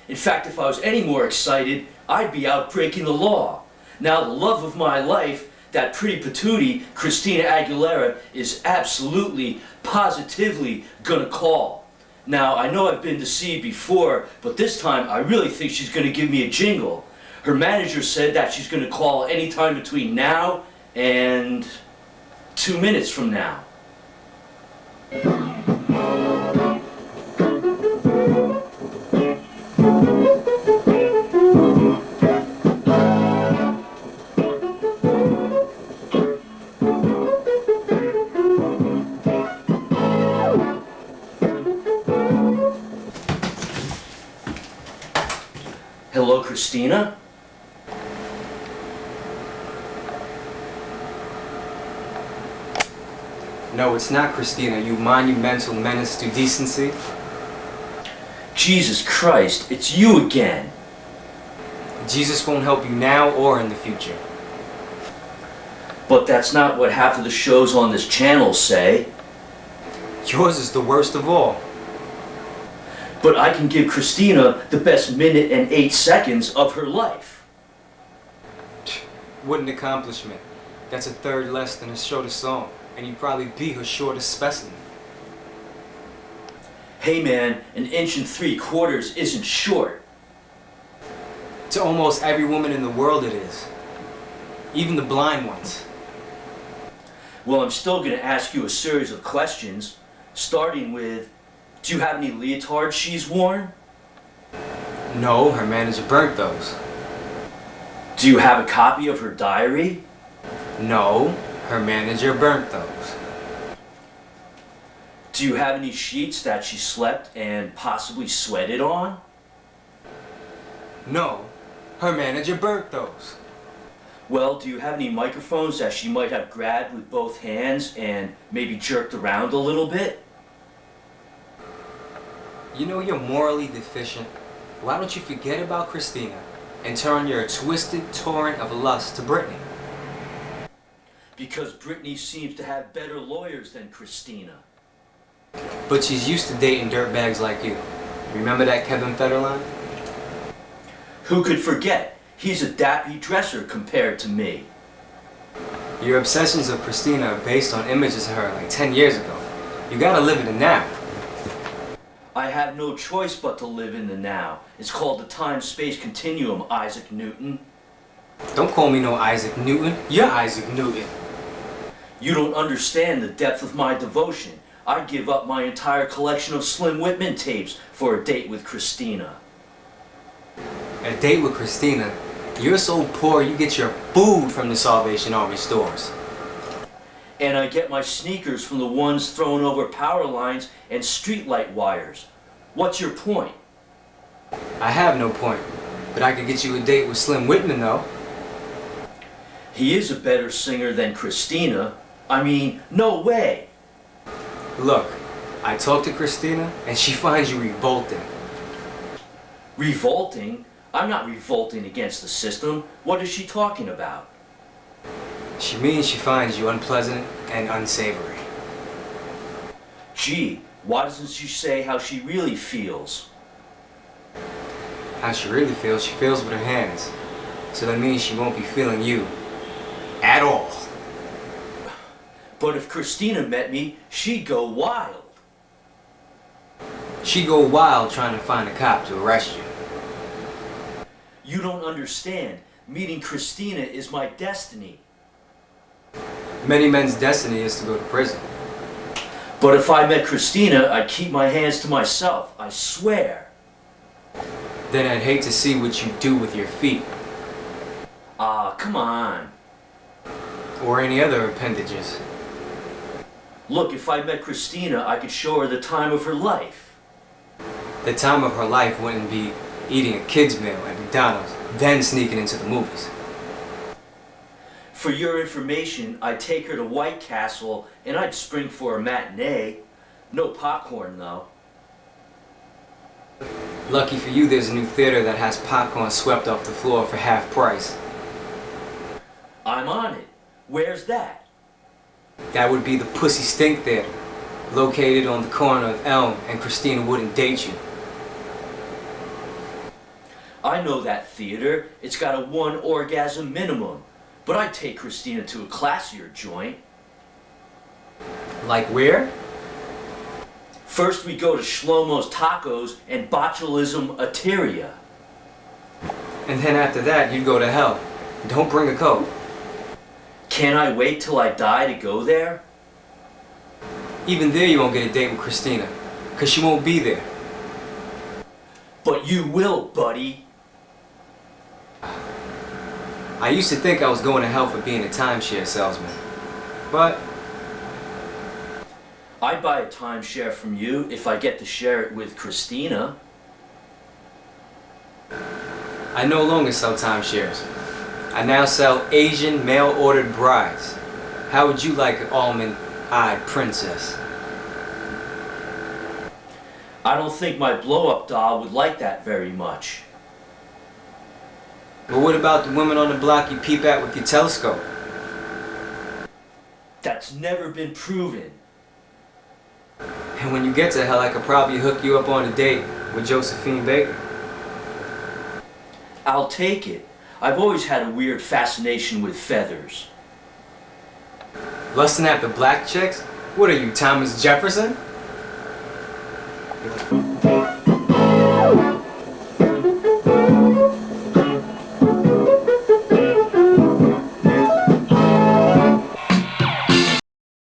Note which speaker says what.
Speaker 1: In fact, if I was any more excited, I'd be out breaking the law. Now, the love of my life, that pretty patootie, Christina Aguilera, is absolutely, positively gonna call. Now, I know I've been deceived before, but this time I really think she's gonna give me a jingle. Her manager said that she's gonna call anytime between now and 2 minutes from now. Hello, Christina?
Speaker 2: No, it's not Christina, you monumental menace to decency.
Speaker 1: Jesus Christ, it's you again.
Speaker 2: Jesus won't help you now or in the future.
Speaker 1: But that's not what half of the shows on this channel say.
Speaker 2: Yours is the worst of all.
Speaker 1: But I can give Christina the best minute and 8 seconds of her life.
Speaker 2: What an accomplishment. That's a third less than her shortest song, and you'd probably be her shortest specimen.
Speaker 1: Hey man, 1 3/4 inches isn't short.
Speaker 2: To almost every woman in the world it is. Even the blind ones.
Speaker 1: Well, I'm still going to ask you a series of questions, starting with, do you have any leotards she's worn?
Speaker 2: No, her manager burnt those.
Speaker 1: Do you have a copy of her diary?
Speaker 2: No, her manager burnt those.
Speaker 1: Do you have any sheets that she slept and possibly sweated on?
Speaker 2: No, her manager burnt those.
Speaker 1: Well, do you have any microphones that she might have grabbed with both hands and maybe jerked around a little bit?
Speaker 2: You know you're morally deficient. Why don't you forget about Christina and turn your twisted torrent of lust to Britney?
Speaker 1: Because Britney seems to have better lawyers than Christina.
Speaker 2: But she's used to dating dirtbags like you. Remember that Kevin Federline?
Speaker 1: Who could forget? He's a dappy dresser compared to me.
Speaker 2: Your obsessions of Christina are based on images of her like 10 years ago. You gotta live in the now.
Speaker 1: I have no choice but to live in the now. It's called the time-space continuum, Isaac Newton.
Speaker 2: Don't call me no Isaac Newton. You're Isaac Newton.
Speaker 1: You don't understand the depth of my devotion. I'd give up my entire collection of Slim Whitman tapes for a date with Christina.
Speaker 2: A date with Christina? You're so poor you get your food from the Salvation Army stores.
Speaker 1: And I get my sneakers from the ones thrown over power lines and streetlight wires. What's your point?
Speaker 2: I have no point, but I could get you a date with Slim Whitman though.
Speaker 1: He is a better singer than Christina. I mean, no way.
Speaker 2: Look, I talked to Christina and she finds you revolting.
Speaker 1: Revolting? I'm not revolting against the system. What is she talking about?
Speaker 2: She means she finds you unpleasant and unsavory.
Speaker 1: Gee, why doesn't she say how she really feels?
Speaker 2: How she really feels, she feels with her hands. So that means she won't be feeling you. At all.
Speaker 1: But if Christina met me, she'd go wild.
Speaker 2: She'd go wild trying to find a cop to arrest you.
Speaker 1: You don't understand. Meeting Christina is my destiny.
Speaker 2: Many men's destiny is to go to prison.
Speaker 1: But if I met Christina, I'd keep my hands to myself, I swear.
Speaker 2: Then I'd hate to see what you do with your feet.
Speaker 1: Ah, come on.
Speaker 2: Or any other appendages.
Speaker 1: Look, if I met Christina, I could show her the time of her life.
Speaker 2: The time of her life wouldn't be eating a kid's meal at McDonald's, then sneaking into the movies.
Speaker 1: For your information, I'd take her to White Castle and I'd spring for a matinee. No popcorn, though.
Speaker 2: Lucky for you, there's a new theater that has popcorn swept off the floor for half price.
Speaker 1: I'm on it. Where's that?
Speaker 2: That would be the Pussy Stink Theater, located on the corner of Elm, and Christina wouldn't date you.
Speaker 1: I know that theater. It's got a 1 orgasm minimum. But I'd take Christina to a classier joint.
Speaker 2: Like where?
Speaker 1: First we go to Shlomo's Tacos and Botulism Arteria.
Speaker 2: And then after that, you'd go to hell. Don't bring a coat.
Speaker 1: Can I wait till I die to go there?
Speaker 2: Even there you won't get a date with Christina, because she won't be there.
Speaker 1: But you will, buddy.
Speaker 2: I used to think I was going to hell for being a timeshare salesman. But
Speaker 1: I'd buy a timeshare from you if I get to share it with Christina.
Speaker 2: I no longer sell timeshares. I now sell Asian mail-ordered brides. How would you like an almond-eyed princess?
Speaker 1: I don't think my blow-up doll would like that very much.
Speaker 2: But what about the women on the block you peep at with your telescope?
Speaker 1: That's never been proven.
Speaker 2: And when you get to hell, I could probably hook you up on a date with Josephine Baker.
Speaker 1: I'll take it. I've always had a weird fascination with feathers.
Speaker 2: Lusting after black chicks? What are you, Thomas Jefferson?